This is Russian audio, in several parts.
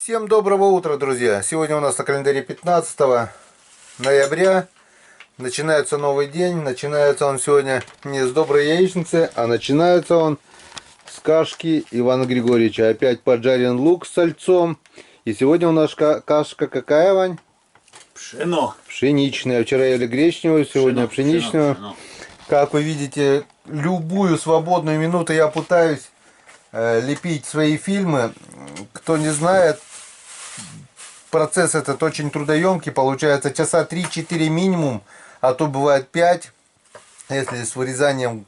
Всем доброго утра, друзья! Сегодня у нас на календаре 15 ноября. Начинается новый день. Начинается он сегодня не с доброй яичницы, а начинается он с кашки Ивана Григорьевича. Опять поджарен лук с сальцом. И сегодня у нас кашка какая, Вань? Пшено. Пшеничная. Вчера ели гречневую, сегодня пшеничную. Пшено. Как вы видите, любую свободную минуту я пытаюсь лепить свои фильмы. Кто не знает, процесс этот очень трудоемкий, получается часа 3-4 минимум, а то бывает 5, если с вырезанием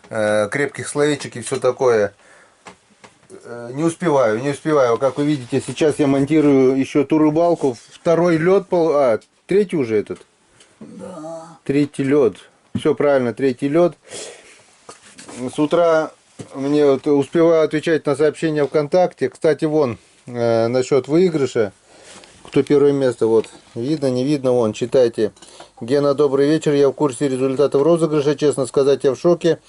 крепких словечек и все такое. Не успеваю. Как вы видите, сейчас я монтирую еще ту рыбалку, второй лед, третий уже этот. Да. Третий лед. Все правильно, третий лед. С утра мне вот успеваю отвечать на сообщения ВКонтакте. Кстати, вон, насчет выигрыша. Кто первое место, вот, видно, не видно, вон, читайте. Гена, добрый вечер, я в курсе результатов розыгрыша, честно сказать, я в шоке.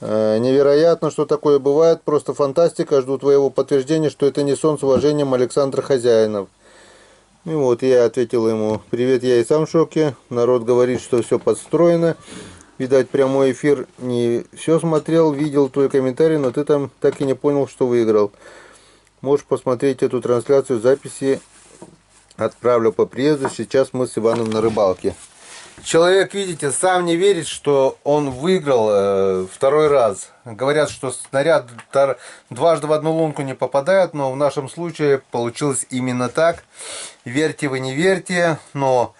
Невероятно, что такое бывает, просто фантастика, жду твоего подтверждения, что это не сон, с уважением, Александр Хозяинов. И вот я ответил ему: привет, я и сам в шоке, народ говорит, что все подстроено. Видать, прямой эфир не все смотрел, видел твой комментарий, но ты там так и не понял, что выиграл. Можешь посмотреть эту трансляцию в записи. Отправлю по приезду, сейчас мы с Иваном на рыбалке. Человек, видите, сам не верит, что он выиграл второй раз. Говорят, что снаряд дважды в одну лунку не попадает, но в нашем случае получилось именно так. Верьте вы, не верьте, но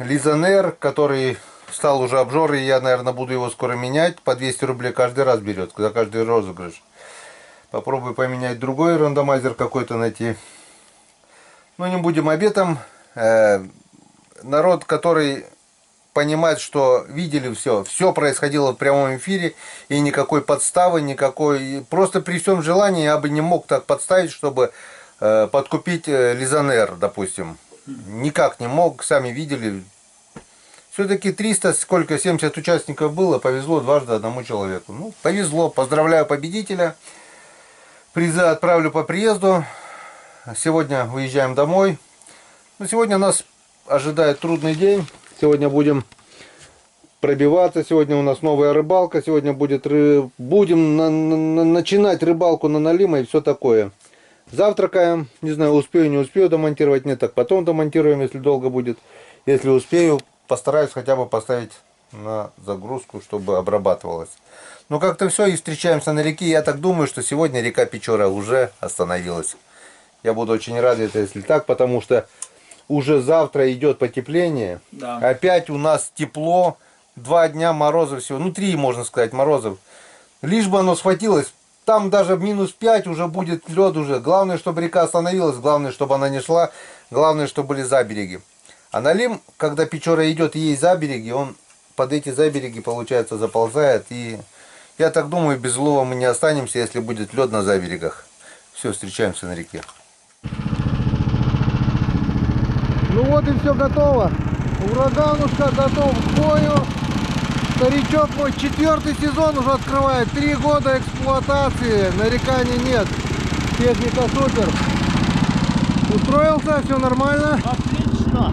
Лизонер, который стал уже обжорой, я, наверное, буду его скоро менять, по 200 рублей каждый раз берет, за каждый розыгрыш. Попробую поменять другой рандомайзер какой-то найти. Но не будем об этом. Народ, который понимает, что видели все происходило в прямом эфире, и никакой подставы, никакой... Просто при всем желании я бы не мог так подставить, чтобы подкупить Лизонер, допустим. Никак не мог, сами видели. Все-таки 70 участников было, повезло дважды одному человеку. Ну, повезло, поздравляю победителя. Призы отправлю по приезду. Сегодня выезжаем домой. Но сегодня нас ожидает трудный день. Сегодня будем пробиваться. Сегодня у нас новая рыбалка. Сегодня будем начинать рыбалку на налима и все такое. Завтракаем. Не знаю, успею, не успею домонтировать. Нет, так потом домонтируем, если долго будет. Если успею, постараюсь хотя бы поставить на загрузку, чтобы обрабатывалось. Но как-то все, и встречаемся на реке. Я так думаю, что сегодня река Печора уже остановилась. Я буду очень рад, если так, потому что уже завтра идет потепление. Да. Опять у нас тепло. 2 дня морозов всего. Ну, 3, можно сказать, морозов. Лишь бы оно схватилось. Там даже -5 уже будет лед уже. Главное, чтобы река остановилась. Главное, чтобы она не шла. Главное, чтобы были забереги. А налим, когда Печора идет и есть забереги, он под эти забереги, получается, заползает. И я так думаю, без улова мы не останемся, если будет лед на заберегах. Все, встречаемся на реке. Ну вот и все готово. Ураганушка готов к бою. Старичок мой 4-й сезон уже открывает. 3 года эксплуатации. Нареканий нет. Техника супер. Устроился, все нормально. Отлично.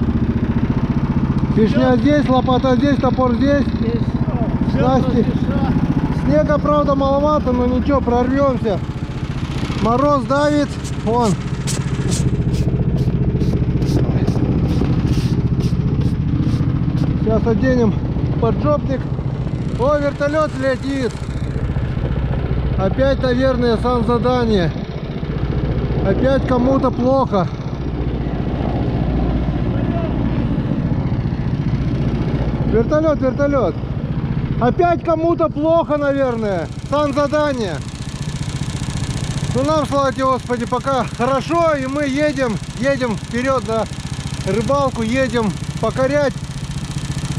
Фишня здесь, лопата здесь, топор здесь. Снасти. Снега, правда, маловато, но ничего, прорвемся. Мороз давит. Вон. Сейчас оденем поджопник. О, вертолет летит. Опять, наверное, санзадание. Опять кому-то плохо. Вертолет. Опять кому-то плохо, наверное. Санзадание. Ну, нам, слава тебе, Господи, пока хорошо, и мы едем вперед на рыбалку, едем покорять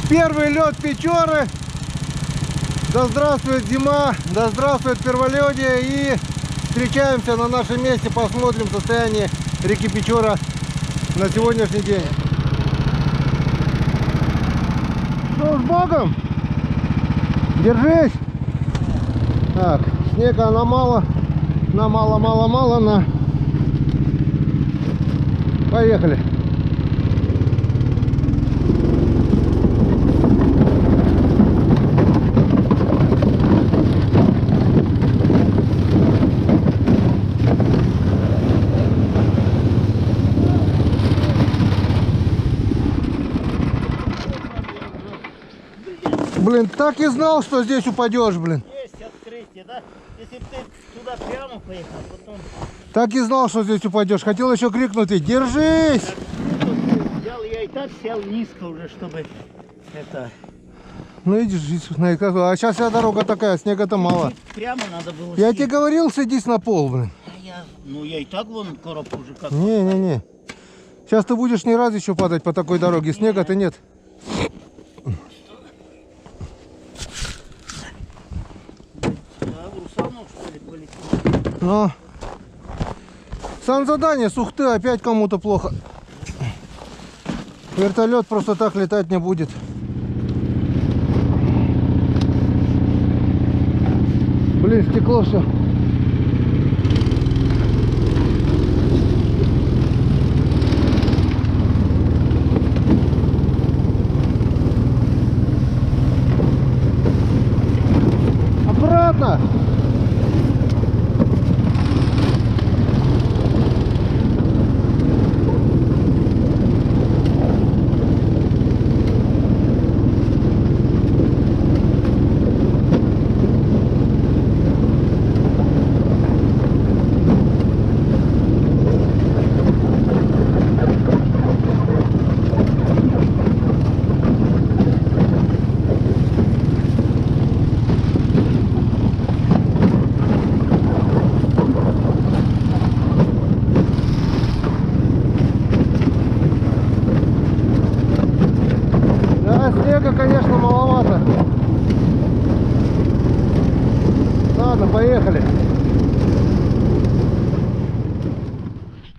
первый лед Печоры. Да здравствует зима, да здравствует перволедие, и встречаемся на нашем месте, посмотрим состояние реки Печора на сегодняшний день. Ну, с Богом! Держись! Так, снега на мало, на Поехали. Блин, так и знал, что здесь упадешь, блин. Есть открытие, да? Если бы ты туда прямо поехал, потом... Так и знал, что здесь упадешь. Хотел еще крикнуть: держись! Так, ну, тут взял, я и так сел низко уже, чтобы это... Ну видишь, а сейчас вся дорога такая, снега-то мало. Прямо надо было Я съехать. тебе говорил, садись на пол, блин. Ну я и так вон короб уже как... Не-не-не. Сейчас ты будешь не раз еще падать по такой дороге. Снега-то нет. Да, в Русанов, что ли, полетел? Но санзадание с Ухты опять кому-то плохо. Вертолет просто так летать не будет. Блин, стекло все. Обратно! Да, снега, конечно, маловато. Ладно, поехали.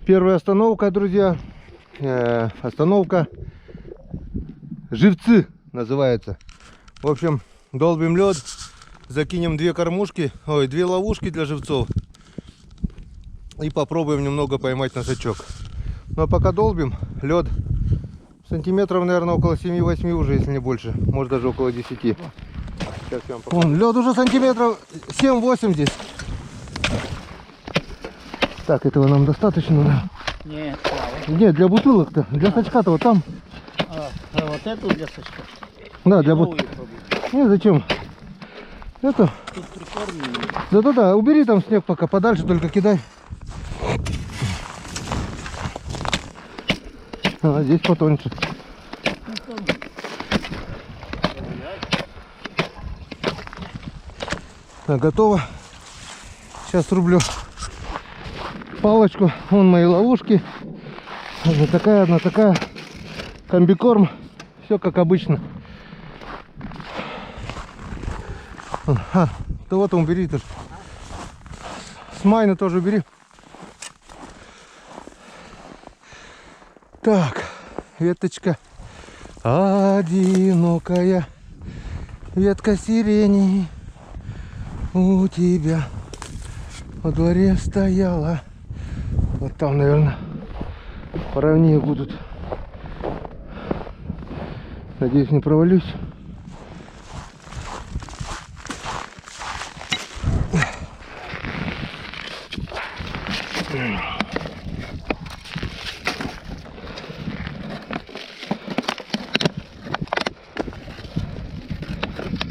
Первая остановка, друзья. Остановка Живцы называется. В общем, долбим лед, закинем две ловушки для живцов и попробуем немного поймать на сачок. Ну а пока долбим, лед сантиметров, наверное, около 7-8 уже, если не больше, может даже около 10. Сейчас я вам покажу. Вон, лед уже сантиметров 7-8 здесь. Так, этого нам достаточно, да? Нет, слава. Нет, для бутылок-то, для сачка-то вот там. А вот эту для сачка? Да, для Новую бутылок. пробуй. Не, зачем? Это. Тут прикормленный. Да-да-да, убери там снег пока, подальше только кидай. А, здесь потоньше. Так, готово. Сейчас рублю палочку. Вон мои ловушки. Одна такая. Комбикорм. Все как обычно. Да вот он, убери тоже. С майна тоже убери. Так, веточка одинокая, ветка сирени у тебя во дворе стояла. Вот там, наверное, поровнее будут. Надеюсь, не провалюсь.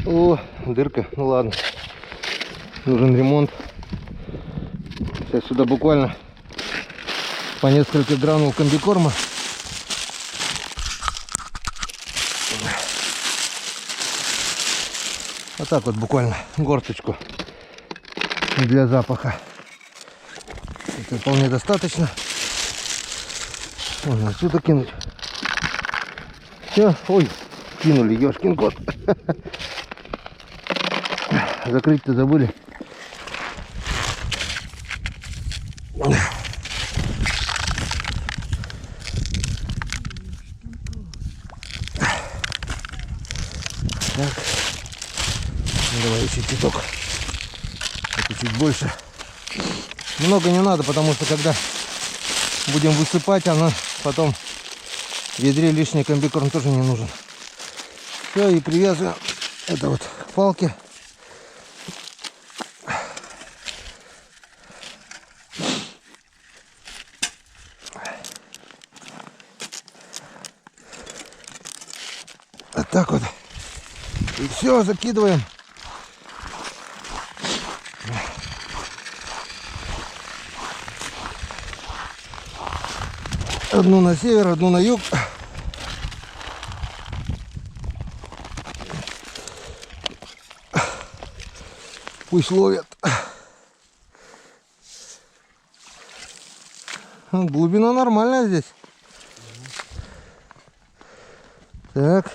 О, дырка. Ну ладно. Нужен ремонт. Сейчас сюда буквально по несколько гранул комбикорма. Вот так вот буквально горсточку для запаха. Это вполне достаточно. Можно отсюда кинуть. Все. Ой, кинули, ёшкин кот. Закрыть-то забыли. Так. Ну, давай еще чуток. Это чуть больше. Много не надо, потому что когда Будем высыпать, она потом в ведре лишний комбикорм тоже не нужен. Все, и привязываем это вот к палке. Вот так вот. И все, закидываем. Одну на север, одну на юг. Пусть ловят. Глубина нормальная здесь. Так.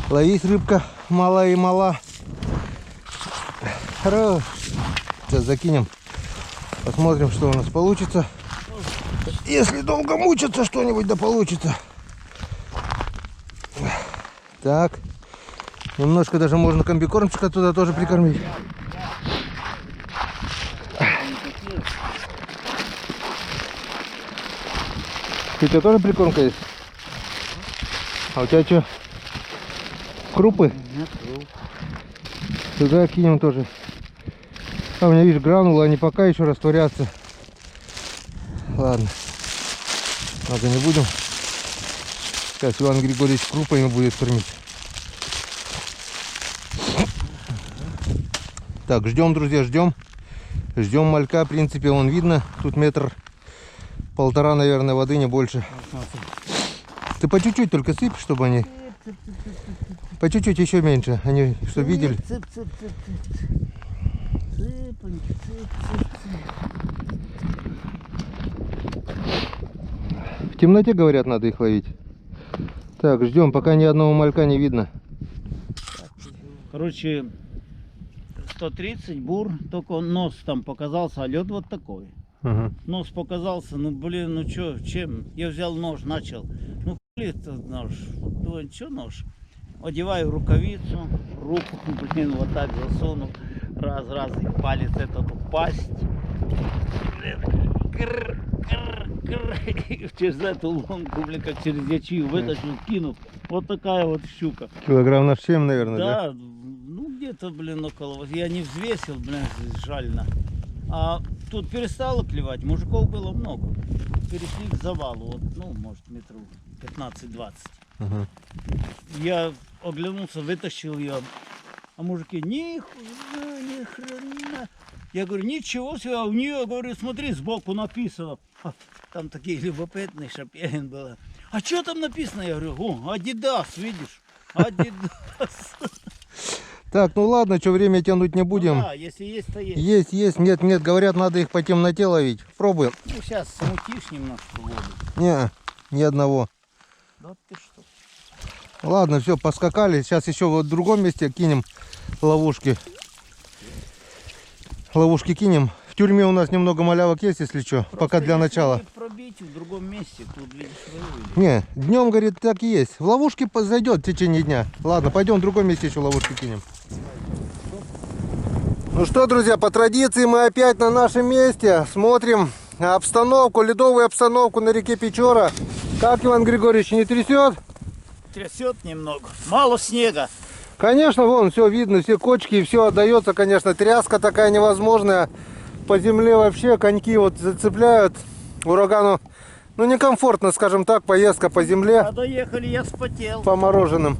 Ловись, рыбка, мала и мала. Хорош. Сейчас закинем. Посмотрим, что у нас получится. Если долго мучиться, что-нибудь да получится. Так. Немножко даже можно комбикормчика туда тоже прикормить. У тебя тоже прикормка есть? А у тебя что? Крупы? Нет, круп. Сюда кинем тоже. А у меня, видишь, гранулы, они пока еще растворятся. Ладно. Надо не будем. Сейчас Иван Григорьевич крупами будет кормить. Так, ждем, друзья, ждем. Ждем малька, в принципе, вон видно. Тут 1,5 метра, наверное, воды, не больше. Ты по чуть-чуть только сыпь, чтобы они... По чуть-чуть еще меньше. Они, чтобы видели. В темноте, говорят, надо их ловить. Так, ждем, пока ни одного малька не видно. Короче, 130 бур, только нос там показался, а лед вот такой. Угу. Нос показался, ну блин, ну чё, чем? Я взял нож, начал. Ну блин, это нож. Думаю, чё нож? Одеваю рукавицу, руку, блин, вот так засуну. Раз, и палец этот упасть. И через эту ломку, блин, как через ячию вытащил, кинул. Вот такая вот щука. Килограмм на 7, наверное, да? Да, ну где-то, блин, около. Я не взвесил, блин, жально. А тут перестало клевать, мужиков было много. Перешли к завалу, вот, ну, может, метров 15-20. Угу. Я оглянулся, вытащил ее. А мужики, ни хрена. Я говорю, ничего себе, а у нее, говорю, смотри, сбоку написано. Там такие любопытные Шапягин было. А что там написано? Я говорю, о, Адидас, видишь? Адидас. Так, ну ладно, что время тянуть не будем. Ну, да, если есть, то есть. Есть, нет, говорят, надо их по темноте ловить. Пробуем. Ну, сейчас смутишь немножко воду. Не, ни одного. Да ты что? Ладно, все, поскакали. Сейчас еще вот в другом месте кинем ловушки. Ловушки кинем. В тюрьме у нас немного малявок есть, если что. Просто Пока для начала. Пробить в другом месте, тут видишь, воюют. Не, днем, говорит, так и есть. В ловушки зайдет в течение дня. Ладно, пойдем в другом месте еще ловушки кинем. Ну что, друзья, по традиции мы опять на нашем месте. Смотрим обстановку, ледовую обстановку на реке Печора. Как, Иван Григорьевич, не трясет? Трясет немного. Мало снега. Конечно, вон все видно, все кочки, и все отдается, конечно, тряска такая невозможная. По земле вообще коньки вот зацепляют. Урагану, ну, некомфортно, скажем так, поездка по земле. А доехали, я вспотел. По мороженым.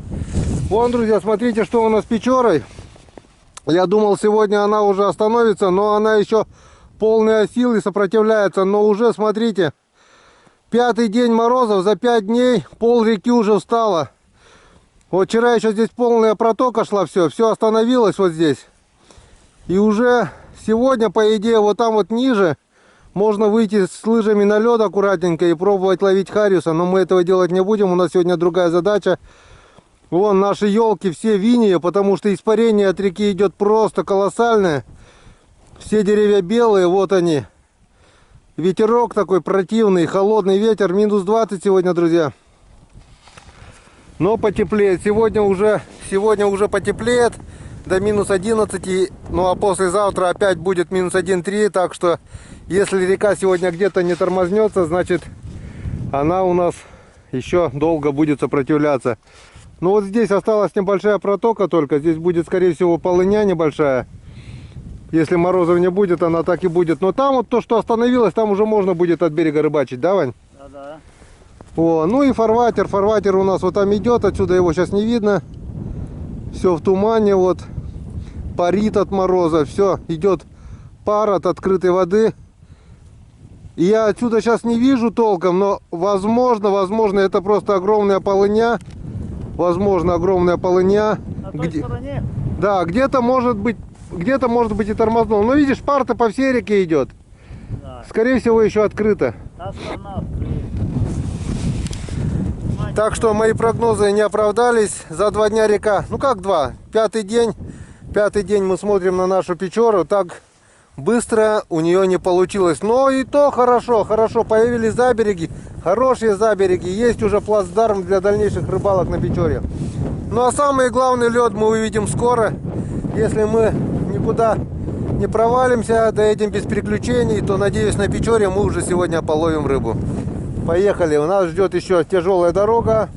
Вон, друзья, смотрите, что у нас с Печорой. Я думал, сегодня она уже остановится, но она еще полная сил и сопротивляется. Но уже, смотрите, 5-й день морозов, за 5 дней пол реки уже встала. Вот вчера еще здесь полная протока шла, все остановилось вот здесь. И уже сегодня, по идее, вот там вот ниже можно выйти с лыжами на лед аккуратненько и пробовать ловить хариуса. Но мы этого делать не будем, у нас сегодня другая задача. Вон наши елки все виние, потому что испарение от реки идет просто колоссальное. Все деревья белые, вот они. Ветерок такой противный, холодный ветер, минус 20 сегодня, друзья. Но потеплеет. Сегодня уже потеплеет. до минус 11, ну а послезавтра опять будет минус 1,3, так что если река сегодня где-то не тормознется, значит она у нас еще долго будет сопротивляться. Ну вот здесь осталась небольшая протока только, здесь будет скорее всего полыня небольшая. Если морозов не будет, она так и будет. Но там вот то, что остановилось, там уже можно будет от берега рыбачить, да, Вань? Да-да. О, ну и фарватер. Фарватер у нас вот там идет, отсюда его сейчас не видно. Все в тумане, вот. Парит от мороза, все, идет пар от открытой воды. И я отсюда сейчас не вижу толком, но возможно, это просто огромная полыня. Возможно, огромная полыня. На той стороне? Да, где-то может быть и тормознул. Но видишь, пар-то по всей реке идет. Да. Скорее всего, еще открыто. Та сторона открыта. Так что мои прогнозы не оправдались. За 2 дня река, ну как 2, пятый день мы смотрим на нашу Печору. Так быстро у нее не получилось. Но и то хорошо, появились забереги, хорошие забереги. Есть уже плацдарм для дальнейших рыбалок на Печоре. Ну а самый главный лед мы увидим скоро. Если мы никуда не провалимся, доедем без приключений, то, надеюсь, на Печоре мы уже сегодня половим рыбу. Поехали, у нас ждет еще тяжелая дорога,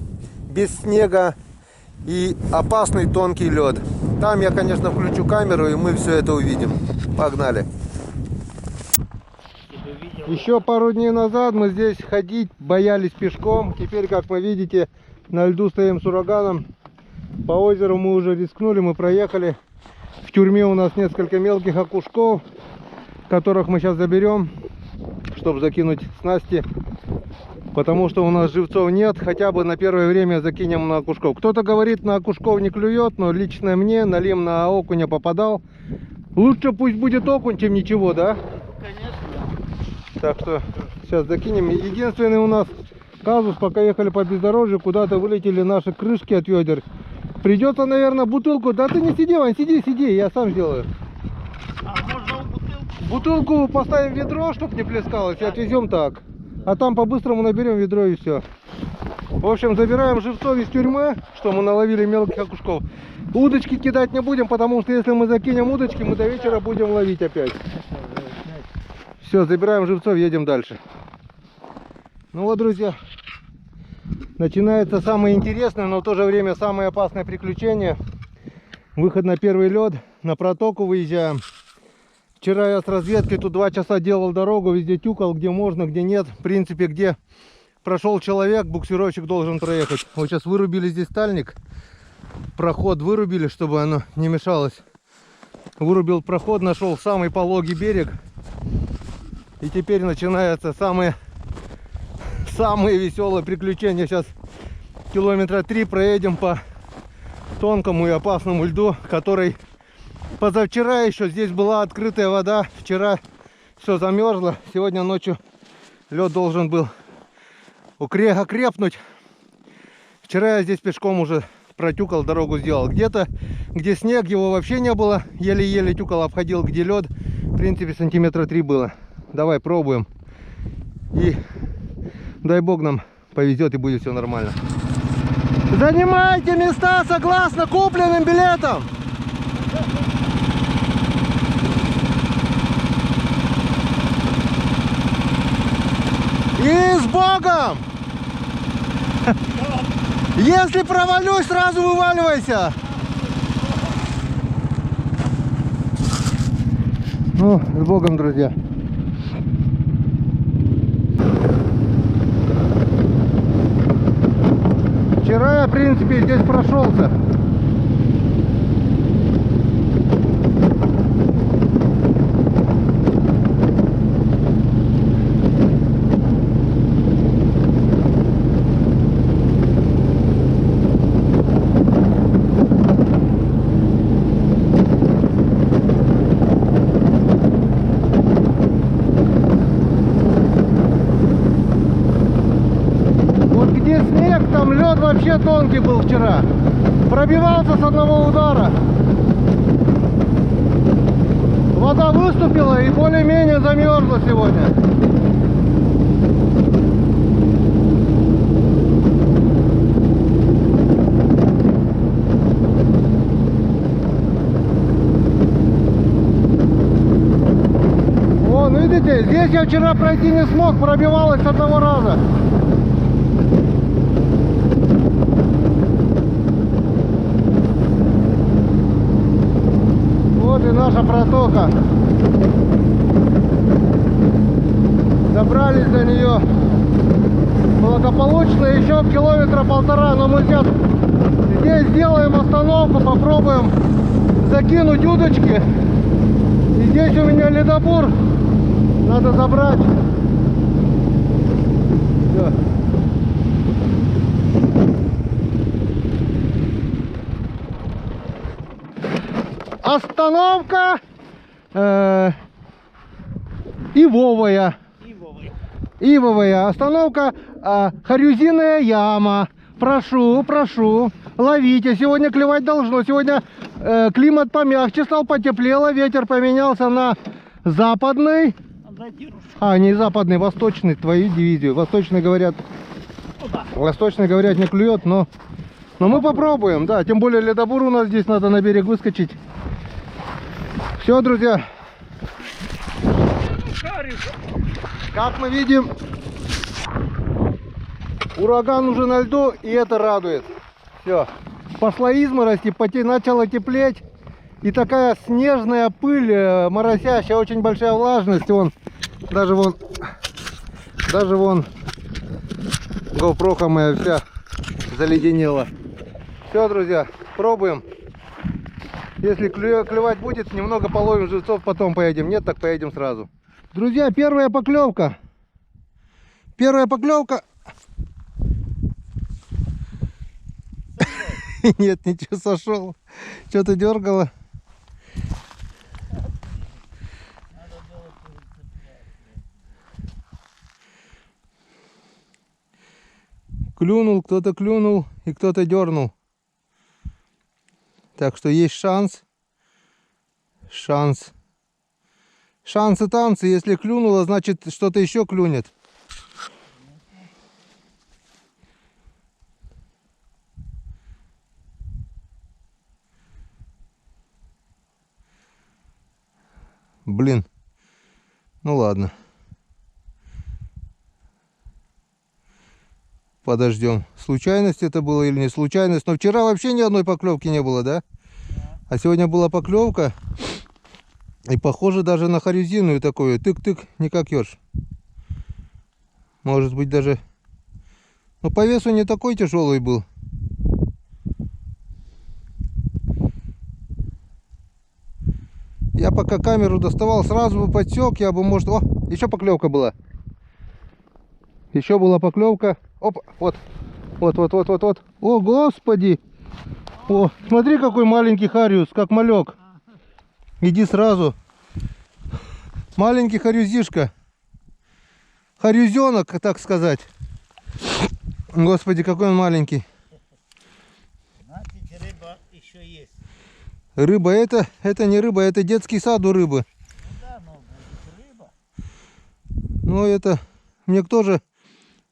без снега и опасный тонкий лед. Там я, конечно, включу камеру, и мы все это увидим. Погнали. Еще пару дней назад мы здесь ходить боялись пешком. Теперь, как вы видите, на льду стоим с ураганом. По озеру мы уже рискнули, мы проехали. В тюрьме у нас несколько мелких окушков, которых мы сейчас заберем, чтобы закинуть снасти. Потому что у нас живцов нет, хотя бы на первое время закинем на окушков. Кто-то говорит, на окушков не клюет, но лично мне налим на окуня попадал. Лучше пусть будет окунь, чем ничего, да? Конечно. Так что сейчас закинем. Единственный у нас казус, пока ехали по бездорожью, куда-то вылетели наши крышки от ведер. Придется, наверное, бутылку. Да ты не сиди, Вань, сиди, я сам сделаю. А можно бутылку? Бутылку поставим в ведро, чтобы не плескалось, и отвезем так. А там по-быстрому наберем ведро и все. В общем, забираем живцов из тюрьмы, что мы наловили мелких окушков. Удочки кидать не будем, потому что если мы закинем удочки, мы до вечера будем ловить опять. Все, забираем живцов, едем дальше. Ну вот, друзья, начинается самое интересное, но в то же время самое опасное приключение. Выход на первый лед, на протоку выезжаем. Вчера я с разведкой тут 2 часа делал дорогу, везде тюкал, где можно, где нет. В принципе, где прошел человек, буксировщик должен проехать. Вот сейчас вырубили здесь тальник. Проход вырубили, чтобы оно не мешалось. Вырубил проход, нашел самый пологий берег. И теперь начинается самые веселые приключения. Сейчас километра 3 проедем по тонкому и опасному льду, который... Позавчера еще здесь была открытая вода. Вчера все замерзло. Сегодня ночью лед должен был окрепнуть. Вчера я здесь пешком уже протюкал, дорогу сделал. Где-то, где снег, его вообще не было. Еле-еле тюкал, обходил, где лед. В принципе, сантиметра 3 было. Давай пробуем. И дай бог нам повезет, и будет все нормально. Занимайте места согласно купленным билетам. И с Богом! Если провалюсь, сразу вываливайся! Ну, с Богом, друзья! Вчера я, в принципе, здесь прошелся. Вообще тонкий был вчера. Пробивался с одного удара. Вода выступила и более-менее замерзла сегодня. Здесь я вчера пройти не смог, пробивалась с одного раза. Вот и наша протока. Добрались до нее благополучно, еще километра полтора, но мы сейчас здесь сделаем остановку, попробуем закинуть удочки. И здесь у меня ледобур, надо забрать. Всё. Остановка Ивовая. Ивовая остановка, Харюзиная яма. Прошу, прошу, ловите. Сегодня клевать должно. Сегодня климат помягче стал, потеплело. Ветер поменялся на западный. Не западный, восточный. Твою дивизию. Восточный говорят, не клюет, но мы попробуем. Да, тем более ледобур у нас здесь, надо на берег выскочить. Все, друзья. Как мы видим, ураган уже на льду, и это радует. Все, пошла изморозь, и начало теплеть. И такая снежная пыль, моросящая, очень большая влажность. Даже вон, GoPro моя вся заледенела. Все, друзья, пробуем. Если клевать будет, немного половим живцов, потом поедем. Нет, так поедем сразу. Друзья, первая поклевка. Нет, ничего, сошел. Что-то дергало. Клюнул, кто-то клюнул и кто-то дернул. Так что есть шанс. Шансы танцы. Если клюнуло, значит что-то еще клюнет. Блин. Ну ладно. Подождем. Случайность это было или не случайность? Но вчера вообще ни одной поклевки не было, да? А сегодня была поклевка. И похоже даже на харюзинную такую. Тык-тык, не как ёрш. Может быть даже... Но по весу не такой тяжелый был. Я пока камеру доставал, сразу бы подсек, я бы, может... О, еще поклевка была. Еще была поклевка. Оп, вот. О, господи. О, смотри, какой маленький хариус, как малек. Иди сразу. Маленький харюзишка. Харюзенок, так сказать. Господи, какой он маленький. Значит, рыба еще есть. Рыба это не рыба, это детский сад у рыбы. Да, но рыба. Ну это, мне кто же...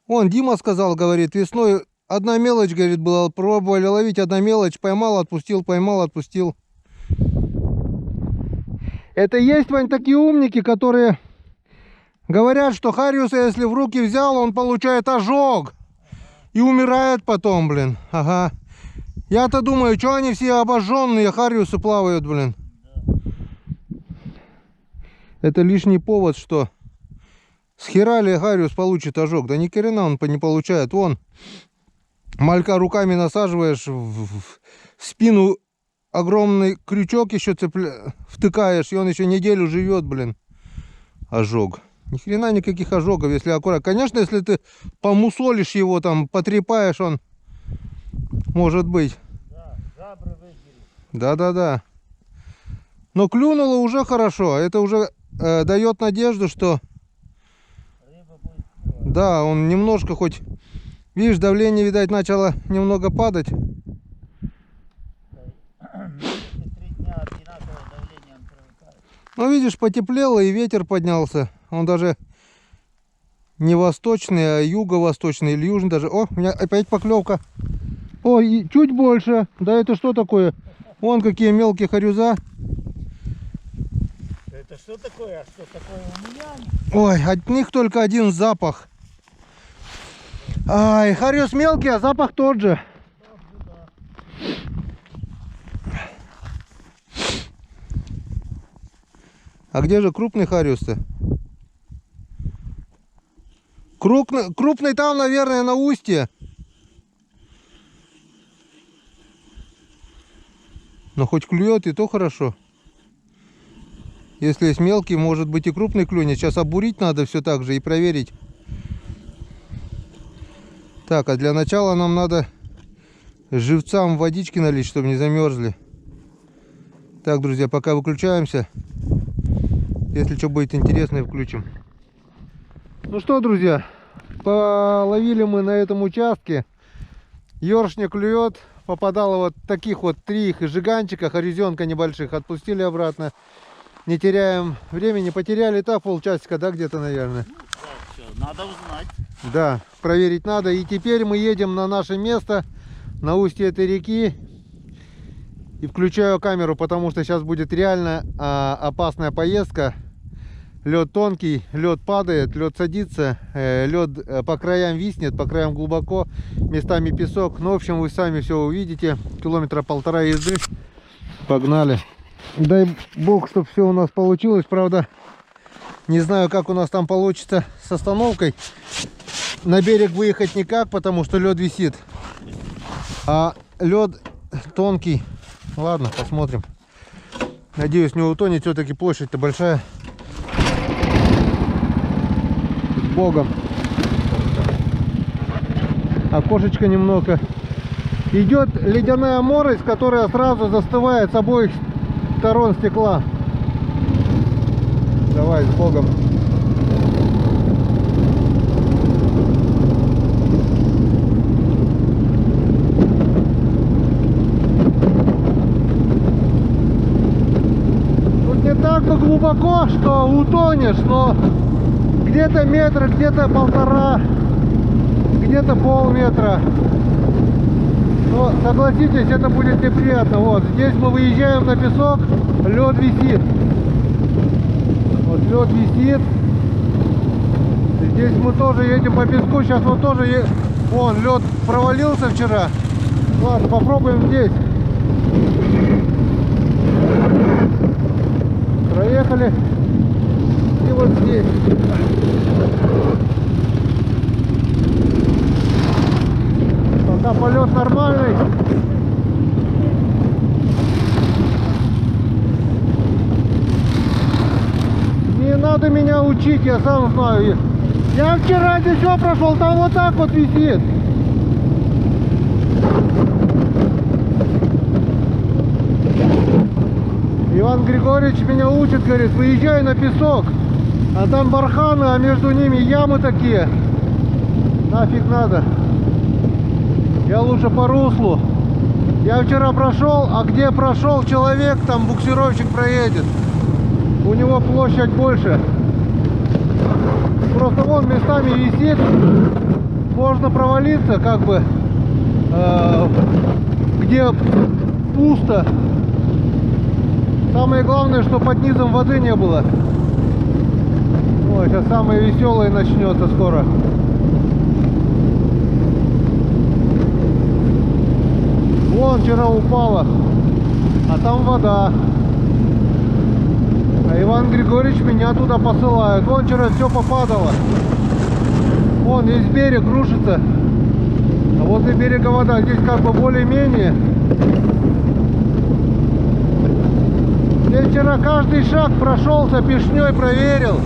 Дима сказал, говорит, весной одна мелочь, говорит, была, пробовали ловить, одна мелочь, поймал, отпустил, поймал, отпустил. Это есть, Вань, такие умники, которые говорят, что хариуса, если в руки взял, он получает ожог. И умирает потом, блин. Ага. Я-то думаю, что они все обожженные, хариусы плавают, блин. Это лишний повод, что с хера ли хариус получит ожог. Да ни хрена он не получает. Вон, малька руками насаживаешь, в спину огромный крючок еще втыкаешь, и он еще неделю живет, блин. Ожог. Ни хрена никаких ожогов, если аккуратно. Конечно, если ты помусолишь его, там, потрепаешь, он может быть. Да, жабры выделили. Да. Но клюнуло уже хорошо. Это уже дает надежду, что... Рыба будет клевать. Да, он немножко хоть... Видишь, давление, видать, начало немного падать. 3 дня одинаковое давление он привыкает. Ну, видишь, потеплело и ветер поднялся. Он даже не восточный, а юго-восточный или южный даже. О, у меня опять поклевка. О, и чуть больше. Да это что такое? Вон какие мелкие харюза. Это это что такое, а что такое у меня? Ой, от них только один запах. Ай, хариус мелкий, а запах тот же. А где же крупный хариус-то? Крупный там, наверное, на устье. Но хоть клюет, и то хорошо. Если есть мелкий, может быть и крупный клюнет. Сейчас обурить надо все так же и проверить. Так, а для начала нам надо живцам водички налить, чтобы не замерзли. Так, друзья, пока выключаемся. Если что будет интересное, включим. Ну что, друзья, половили мы на этом участке. Ёршня клюет. Попадало вот таких вот 3 жиганчика, хорезонка небольших. Отпустили обратно. Не теряем времени. Потеряли так полчасика, да, где-то, наверное. Ну, да, все, надо узнать. Да, проверить надо. И теперь мы едем на наше место, на устье этой реки. И включаю камеру, потому что сейчас будет реально опасная поездка. Лед тонкий, лед падает, лед садится, лед по краям виснет, по краям глубоко, местами песок. Ну, в общем, вы сами все увидите. Километра 1,5 езды. Погнали. Дай бог, чтобы все у нас получилось. Правда, не знаю, как у нас там получится с остановкой. На берег выехать никак, потому что лед висит. А лед тонкий. Ладно, посмотрим. Надеюсь, не утонет. Все-таки площадь-то большая. С Богом. Окошечко немного. Идет ледяная морось, которая сразу застывает с обоих сторон стекла. Давай, с Богом. Тут не так глубоко, что утонешь, но где-то метр, где-то 1,5, где-то полметра. Но согласитесь, это будет неприятно. Вот здесь мы выезжаем на песок, лед висит. Вот лед висит. Здесь мы тоже едем по песку. Сейчас вот тоже вон лед провалился вчера. Ладно, попробуем здесь. Проехали. И вот здесь. Пока полет нормальный. Не надо меня учить, я сам знаю. Я вчера здесь все прошел, там вот так вот висит. Иван Григорьевич меня учит, говорит, выезжай на песок. А там барханы, а между ними ямы такие. Нафиг надо. Я лучше по руслу. Я вчера прошел, а где прошел человек, там буксировщик проедет. У него площадь больше. Просто вон местами висит. Можно провалиться, как бы, где пусто. Самое главное, что под низом воды не было. Ой, сейчас самое веселое начнется скоро. Вон вчера упало, а там вода. А Иван Григорьевич меня туда посылает. Вон вчера все попадало. Вон весь берег рушится. А возле берега вода. Здесь как бы более-менее. Я вчера каждый шаг прошелся, пешней проверил.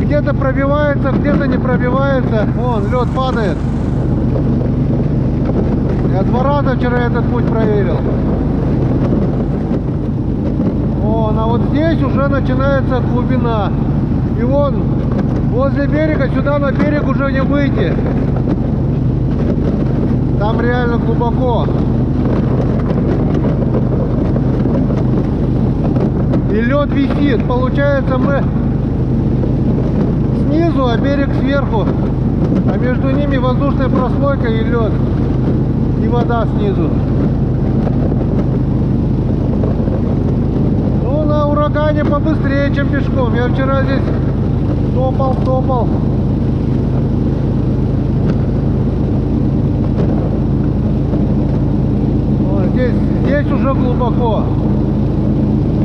Где-то пробивается, где-то не пробивается. Вон, лед падает. Я 2 раза вчера этот путь проверил. Вон, а вот здесь уже начинается глубина. И вон, возле берега, сюда на берег уже не выйти. Там реально глубоко. И лед висит. Получается, мы снизу, а берег сверху. А между ними воздушная прослойка и лед. И вода снизу. Ну, Ну, на урагане побыстрее, чем пешком. Я вчера здесь топал. Вот здесь уже глубоко.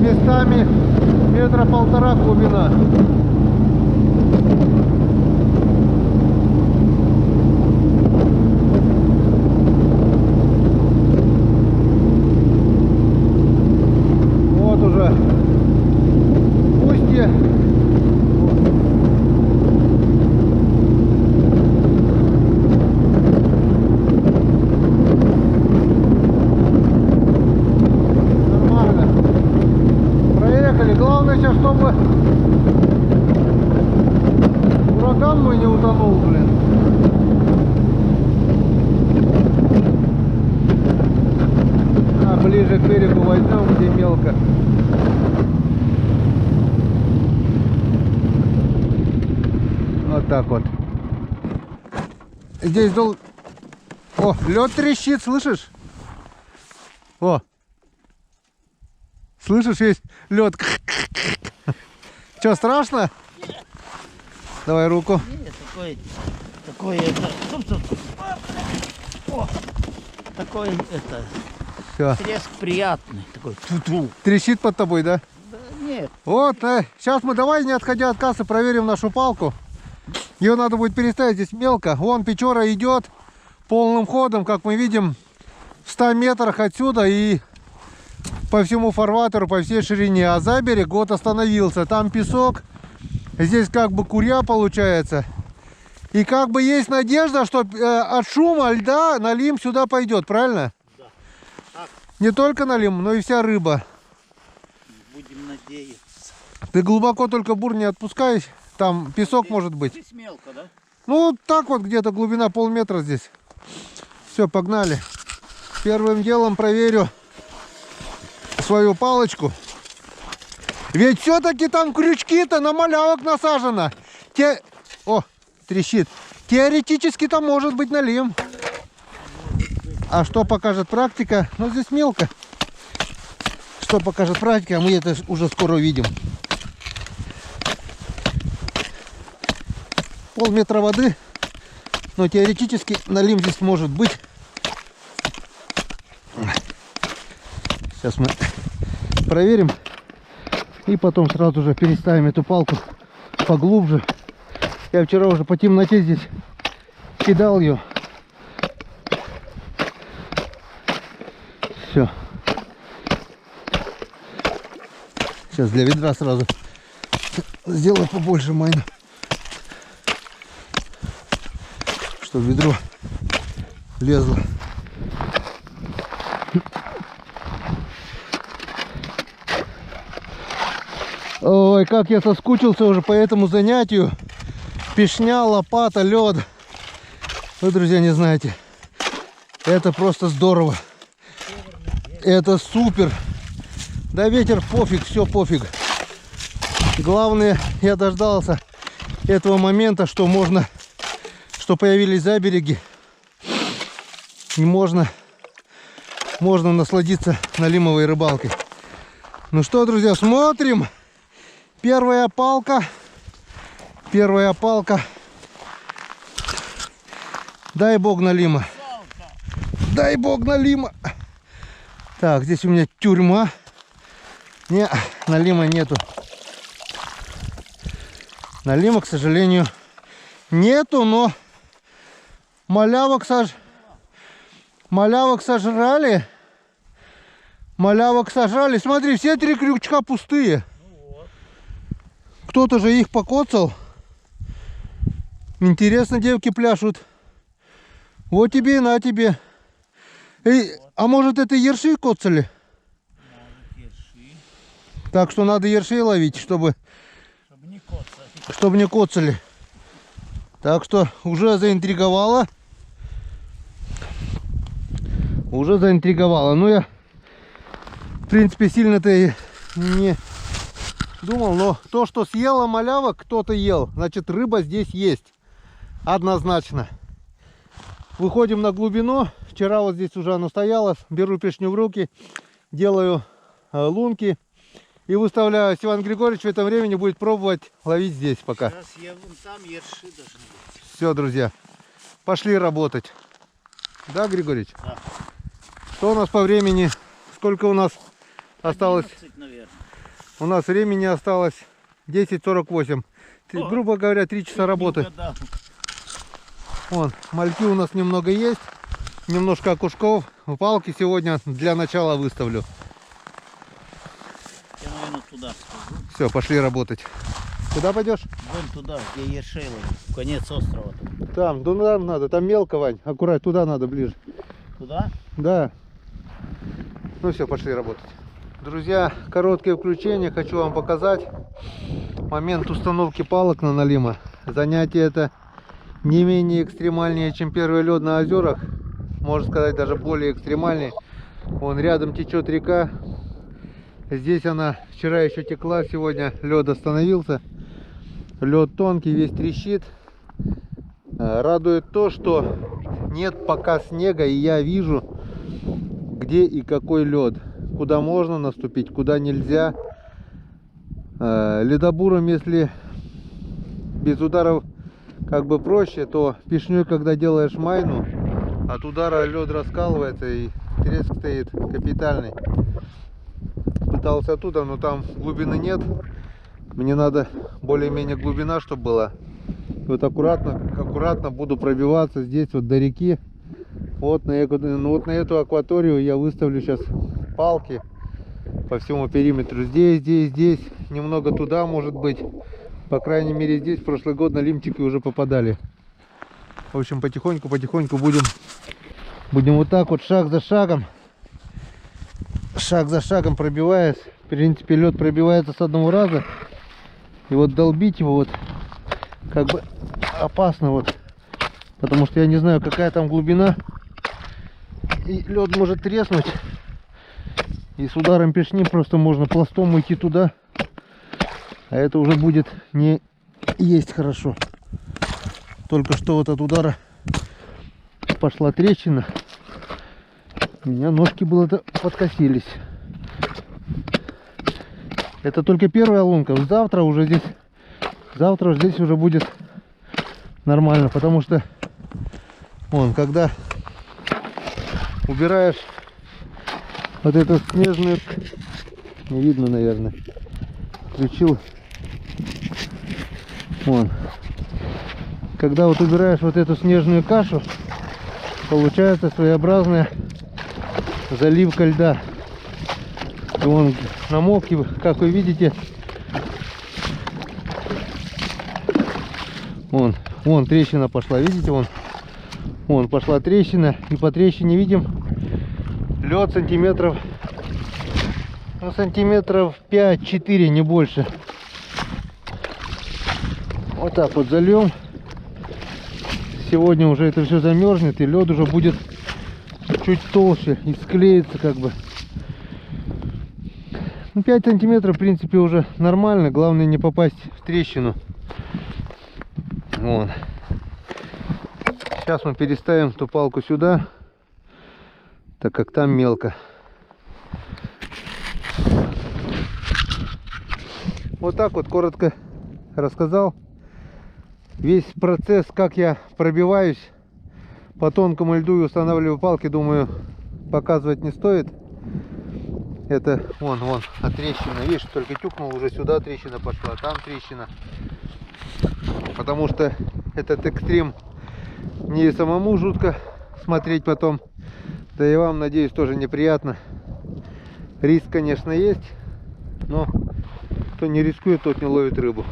Местами 1,5 метра глубина. Вот уже устье. Главное сейчас, чтобы ураган мой не утонул, блин. А ближе к берегу возьмем, где мелко. Вот так вот. Здесь О, лед трещит, слышишь? О! Слышишь, есть лед. Че, страшно? Давай руку. Нет, такой это. О, такой это. Все. Треск приятный. Такой. Ту-ту. Трещит под тобой, да? Да, нет. Вот, сейчас мы давай, не отходя от кассы, проверим нашу палку. Ее надо будет переставить, здесь мелко. Вон Печора идет полным ходом, как мы видим, в 100 метрах отсюда и по всему фарватеру, по всей ширине. А за берег вот остановился. Там песок. Здесь как бы куря получается. И как бы есть надежда, что от шума льда налим сюда пойдет. Правильно? Да. Не только налим, но и вся рыба. Будем надеяться. Ты глубоко только бур не отпускай. Там песок может быть. Здесь мелко, да? Ну, так вот где-то глубина полметра здесь. Все, погнали. Первым делом проверю свою палочку. Ведь все-таки там крючки-то на малявок насажено. О, трещит. Теоретически там может быть налим. А что покажет практика? Ну, здесь мелко. Что покажет практика, мы это уже скоро увидим. Полметра воды. Но теоретически налим здесь может быть. Сейчас мы проверим. И потом сразу же переставим эту палку поглубже. Я вчера уже по темноте здесь кидал ее. Все. Сейчас для ведра сразу сделаю побольше майна, чтобы ведро лезло. Ой, как я соскучился уже по этому занятию. Пешня, лопата, лед. Вы, друзья, не знаете. Это просто здорово. Это супер. Да ветер пофиг, все пофиг. Главное, я дождался этого момента, что появились забереги. И можно насладиться налимовой рыбалкой. Ну что, друзья, смотрим. Первая палка. Дай бог налима. Дай бог налима. Так, здесь у меня тюрьма. Не, налима нету. Налима, к сожалению, нету, но малявок сожрали. Малявок сожрали. Смотри, все 3 крючка пустые. Кто-то же их покоцал. Интересно, девки пляшут. Вот тебе и на тебе. А может, это ерши коцали? Ерши. Так что надо ершей ловить, чтобы не коцали. Так что уже заинтриговало. Ну, я, в принципе, сильно-то и не думал. Но то, что съела малявок, кто-то ел. Значит, рыба здесь есть. Однозначно. Выходим на глубину. Вчера вот здесь уже она стояла. Беру пешню в руки. Делаю лунки. И выставляю. Иван Григорьевич в это время будет пробовать ловить здесь пока. Сейчас я вон там ерши должны быть. Все, друзья, пошли работать. Да, Григорьевич? Да. Что у нас по времени? Сколько у нас осталось? 11, наверное. У нас времени осталось 10:48. О, Грубо говоря, 3 часа работы. Угадал. Вон, мальки у нас немного есть. Немножко окушков. Палки сегодня для начала выставлю. Я, наверное, туда схожу. Все, пошли работать. Куда пойдешь? Вон туда, где ершей ловит. В конец острова. Там, ну там надо, там мелко, Вань. Аккуратно, туда надо ближе. Туда? Да. Ну все, пошли работать. Друзья, короткое включение. Хочу вам показать момент установки палок на налима. Занятие это не менее экстремальнее, чем первый лед на озерах. Можно сказать, даже более экстремальный. Вон рядом течет река. Здесь она вчера еще текла, сегодня лед остановился. Лед тонкий, весь трещит. Радует то, что нет пока снега, и я вижу, где и какой лед. Куда можно наступить, куда нельзя. Ледобуром, если без ударов как бы проще, то пешней, когда делаешь майну, от удара лед раскалывается и треск стоит капитальный. Пытался оттуда, но там глубины нет. Мне надо более-менее глубина, чтобы была. Вот аккуратно буду пробиваться здесь вот до реки. Вот на эту акваторию я выставлю сейчас палки по всему периметру. Здесь, немного туда, может быть. По крайней мере, здесь в прошлый год на лимчики уже попадали. В общем, потихоньку будем вот так вот, шаг за шагом пробиваясь. В принципе, лед пробивается с одного раза. И вот долбить его вот как бы опасно, вот, потому что я не знаю, какая там глубина, и лед может треснуть, и с ударом пешни просто можно пластом уйти туда, а это уже будет не есть хорошо. Только что вот от удара пошла трещина, у меня ножки было-то подкосились. Это только первая лунка. Завтра здесь уже будет нормально, потому что вон, когда убираешь вот эту снежную, не видно, наверное, включил, вон, когда вот убираешь вот эту снежную кашу, получается своеобразная заливка льда. И он намок, и, как вы видите, вон трещина пошла, видите, вон пошла трещина, и по трещине видим лед сантиметров 5-4, не больше. Вот так вот зальем. Сегодня уже это все замерзнет, и лед уже будет чуть толще и склеится как бы. 5 сантиметров, в принципе, уже нормально. Главное не попасть в трещину. Вон. Сейчас мы переставим ту палку сюда, так как там мелко. Вот так вот коротко рассказал весь процесс, как я пробиваюсь по тонкому льду и устанавливаю палки. Думаю, показывать не стоит. Это вон от трещины, видишь, только тюкнул, уже сюда трещина пошла, там трещина. Потому что этот экстрим мне самому жутко смотреть потом, да и вам, надеюсь, тоже неприятно. Риск, конечно, есть, но кто не рискует, тот не ловит рыбу.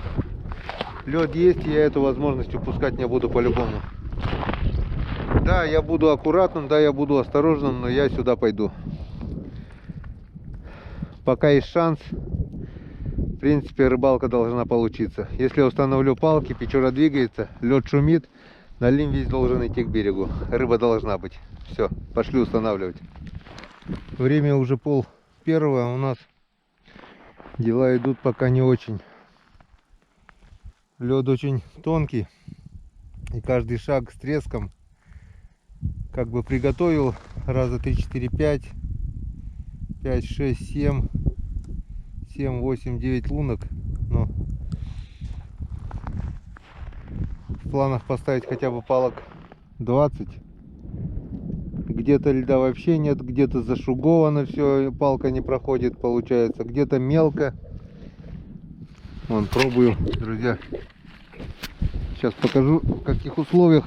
Лед есть, и я эту возможность упускать не буду по-любому. Да, я буду аккуратным, да, я буду осторожным, но я сюда пойду. Пока есть шанс, в принципе, рыбалка должна получиться. Если я установлю палки, печора двигается, лед шумит, налим весь должен идти к берегу. Рыба должна быть. Все, пошли устанавливать. Время уже 12:30, у нас дела идут пока не очень. Лед очень тонкий, и каждый шаг с треском. Как бы приготовил раза 3, 4, 5, 5, 6, 7 7, 8, 9 лунок. Но в планах поставить хотя бы палок 20. Где-то льда вообще нет, где-то зашуговано все, палка не проходит, получается. Где-то мелко. Вон, пробую, друзья. Сейчас покажу, в каких условиях.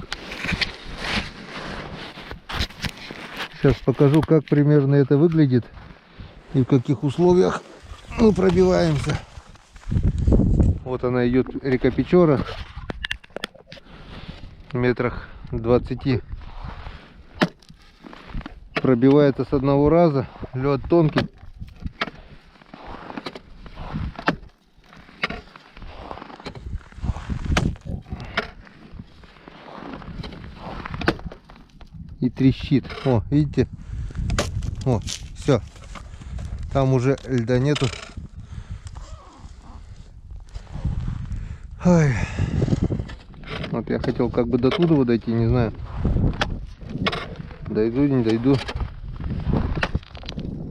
Сейчас покажу, как примерно это выглядит и в каких условиях мы пробиваемся. Вот она идет, река Печора, метрах 20. Пробивается с одного раза, лед тонкий. И трещит. О, видите? О, все. Там уже льда нету. Ой. Вот я хотел как бы до туда вот дойти, не знаю. Дойду, не дойду.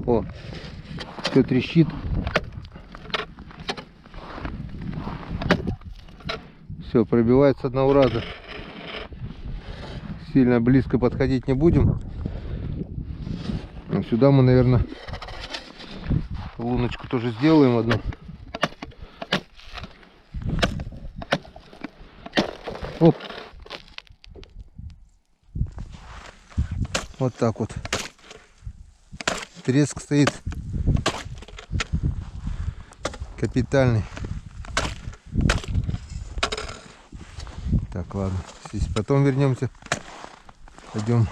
О, все трещит. Все, пробивается с одного раза. Сильно близко подходить не будем. Сюда мы, наверное, луночку тоже сделаем одну. Оп. Вот так вот. Треск стоит капитальный. Так, ладно. Здесь потом вернемся. Пойдем.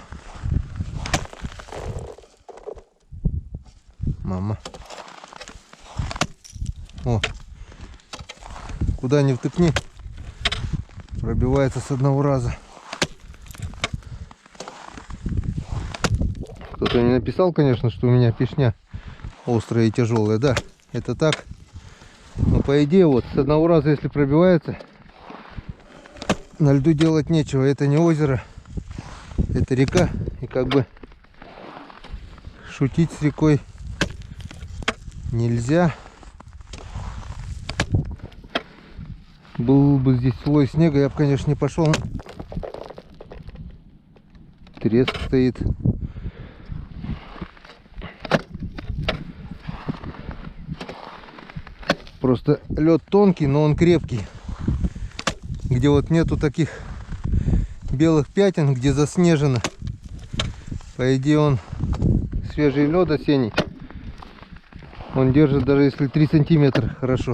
Мама. О. Куда ни втыкни, пробивается с одного раза. Кто-то не написал, конечно, что у меня пешня острая и тяжелая. Да, это так. Но по идее, вот с одного раза, если пробивается, на льду делать нечего. Это не озеро, это река. И как бы шутить с рекой нельзя. Был бы здесь слой снега, я бы, конечно, не пошел. Треск стоит. Просто лед тонкий, но он крепкий. Где вот нету таких белых пятен, где заснежено. По идее, он свежий лед осенний. Он держит, даже если 3 сантиметра, хорошо.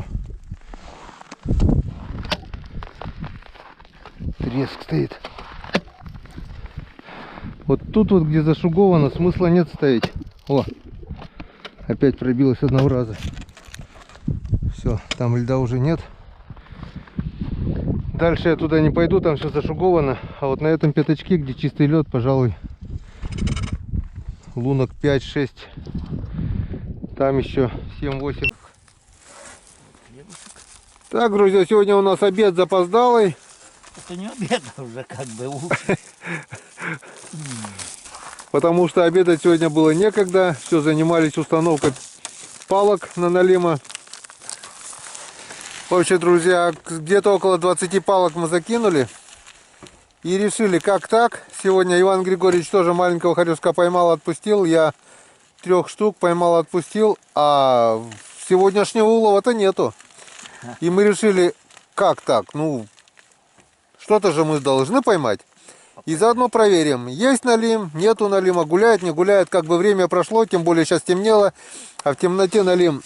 Треск стоит. Вот тут вот, где зашуговано, смысла нет ставить. О, опять пробилось одного раза. Все, там льда уже нет. Дальше я туда не пойду, там все зашуговано. А вот на этом пятачке, где чистый лед, пожалуй, лунок 5-6. Там еще 7-8. Так, друзья, сегодня у нас обед запоздалый. Это не обед, а уже как бы ужин. Потому что обедать сегодня было некогда. Все, занимались установкой палок на налима. Вообще, друзья, где-то около 20 палок мы закинули. И решили, как так. Сегодня Иван Григорьевич тоже маленького хорюшка поймал, отпустил. Я 3 штук поймал, отпустил. А сегодняшнего улова-то нету. И мы решили, как так? Ну, что-то же мы должны поймать. И заодно проверим, есть налим, нету налима, гуляет, не гуляет. Как бы время прошло, тем более сейчас темнело. А в темноте налим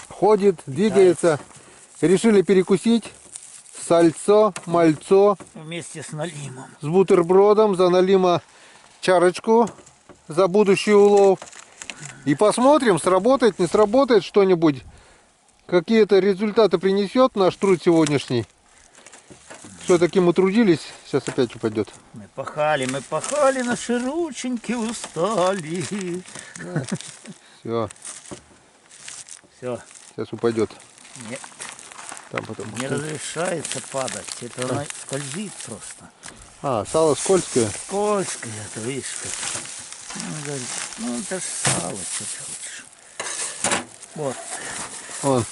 ходит, двигается. Решили перекусить. Сальцо, мальцо. Вместе с налимом. С бутербродом. За налима чарочку. За будущий улов. И посмотрим, сработает, не сработает что-нибудь. Какие-то результаты принесет наш труд сегодняшний. Все-таки мы трудились. Сейчас опять упадет. Мы пахали, наши рученьки устали. Все. Все. Сейчас упадет. Нет, Там потом. не разрешается падать. Это она скользит просто. А, сало скользкое. Скользкое, это видишь как. Ну, говорит, ну это ж сало, что ты хочешь. Вот. Вон,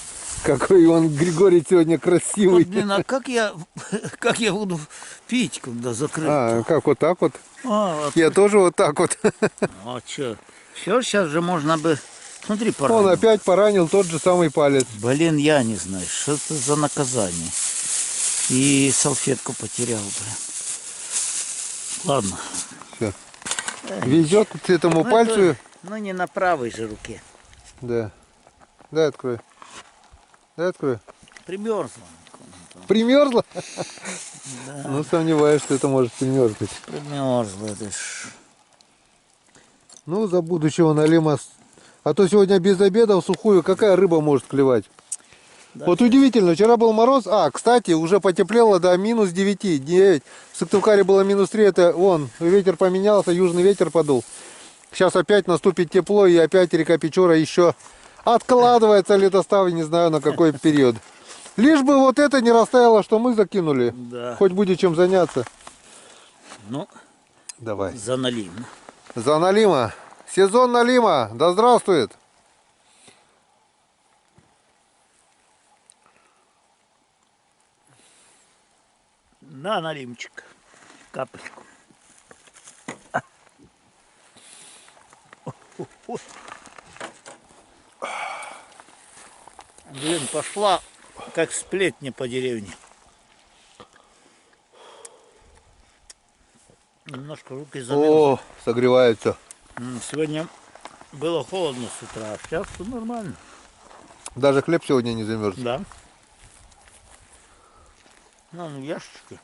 какой он, Григорий, сегодня красивый. Вот, блин, а как я буду пить, когда закрыт? А, как вот так вот? Вот. Я тоже вот так вот. А что? Все, сейчас же можно бы... Смотри, Он поранил. опять поранил тот же самый палец. Блин, я не знаю, что это за наказание. И салфетку потерял, блин. Ладно. Все. Везет к этому пальцу. Ну, не на правой же руке. Да. Дай открой. Дай открой. Примерзла. Примерзла? Да. Ну, сомневаюсь, что это может примерзнуть. Примерзла, это ж... Ну, за будущего налима. А то сегодня без обеда в сухую какая рыба может клевать? Да, Вот удивительно, вчера был мороз. А, кстати, уже потеплело до минус 9, 9. В Сыктывкаре было минус 3, это вон, ветер поменялся, южный ветер подул. Сейчас опять наступит тепло, и опять река Печора еще откладывается летостав, не знаю на какой период. Лишь бы вот это не растаяло, что мы закинули. Да. Хоть будет чем заняться. Ну, Давай. за налим. За налима. Сезон налима. Да здравствует. На налимчик. Капельку. Блин, пошла как сплетня по деревне. Немножко руки замерзли. О, согревается. Сегодня было холодно с утра, а сейчас все нормально. Даже хлеб сегодня не замерз. Да. Ну, в ящичке.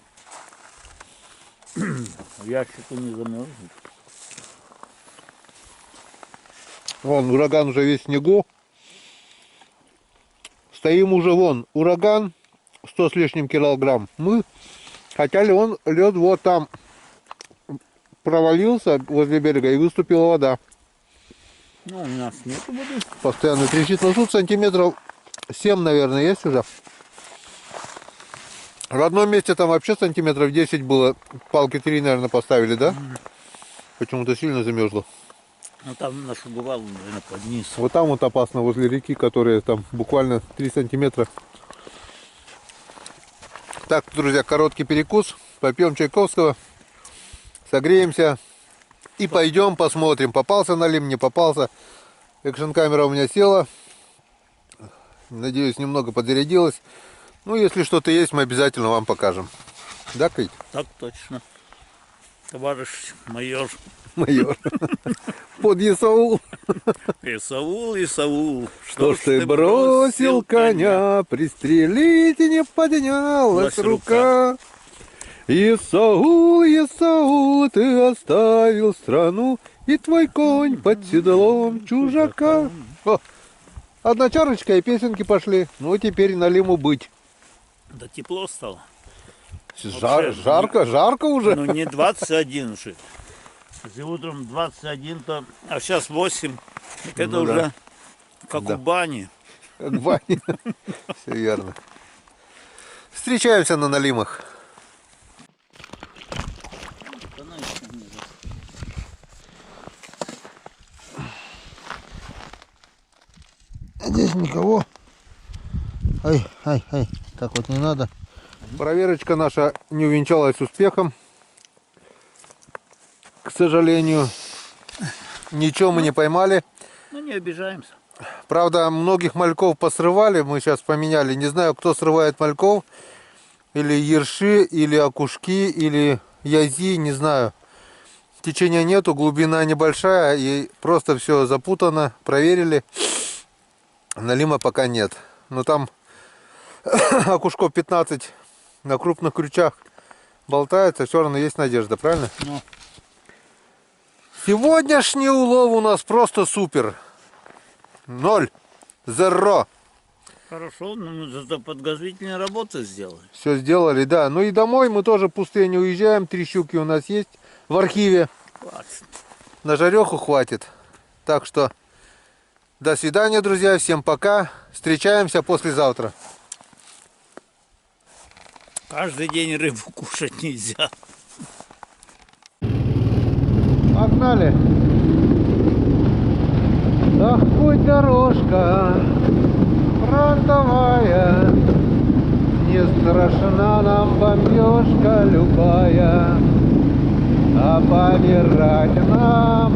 В ящику не замерзнет. Вон, ураган уже весь в снегу. Стоим уже вон. Ураган 100 с лишним килограмм. Мы хотели, он лед вот там провалился возле берега и выступила вода. Ну, у нас нет воды. Постоянно трещит. Ну тут сантиметров 7, наверное, есть уже. В одном месте там вообще сантиметров 10 было. Палки 3, наверное, поставили, да? Почему-то сильно замерзло. Ну, там нашу бывалу, наверное, под низ. Вот там вот опасно, возле реки, которая там буквально 3 сантиметра. Так, друзья, короткий перекус. Попьем чайковского. Согреемся. И пойдем посмотрим, попался налим, не попался. Экшн-камера у меня села. Надеюсь, немного подзарядилась. Ну, если что-то есть, мы обязательно вам покажем. Да, Кать? Так точно. Товарищ майор. Майор. Под Исаул. Исаул, Исаул. Что ж ты бросил коня, пристрелить не поднялась рука. Исаул, Исаул, ты оставил страну, и твой конь под седлом чужака. О, одна чарочка и песенки пошли. Ну, теперь налиму быть. Да тепло стало. Жарко уже. Ну, не 21 же. Если утром 21, то... А сейчас 8. Так это Ну, уже да. как Да. у бани. Как баня. Все верно. Встречаемся на налимах. Здесь никого. Ай, так вот не надо. Проверочка наша не увенчалась успехом. К сожалению, ничего мы не поймали. Ну, не обижаемся. Правда, многих мальков посрывали. Мы сейчас поменяли. Не знаю, кто срывает мальков. Или ерши, или окушки, или язи, не знаю. Течения нету, глубина небольшая. И просто все запутано. Проверили. Налима пока нет. Но там окушков 15 на крупных крючах болтается. Все равно есть надежда, правильно? Ну. Сегодняшний улов у нас просто супер. 0. 0. Хорошо, но мы зато подготовительные работы сделали. Все сделали, да. Ну и домой мы тоже пустые не уезжаем. 3 щуки у нас есть в архиве. Хватит. На жареху хватит. Так что до свидания, друзья. Всем пока. Встречаемся послезавтра. Каждый день рыбу кушать нельзя. Погнали. Ах, путь дорожка, фронтовая, не страшна нам бомбежка любая, а помирать нам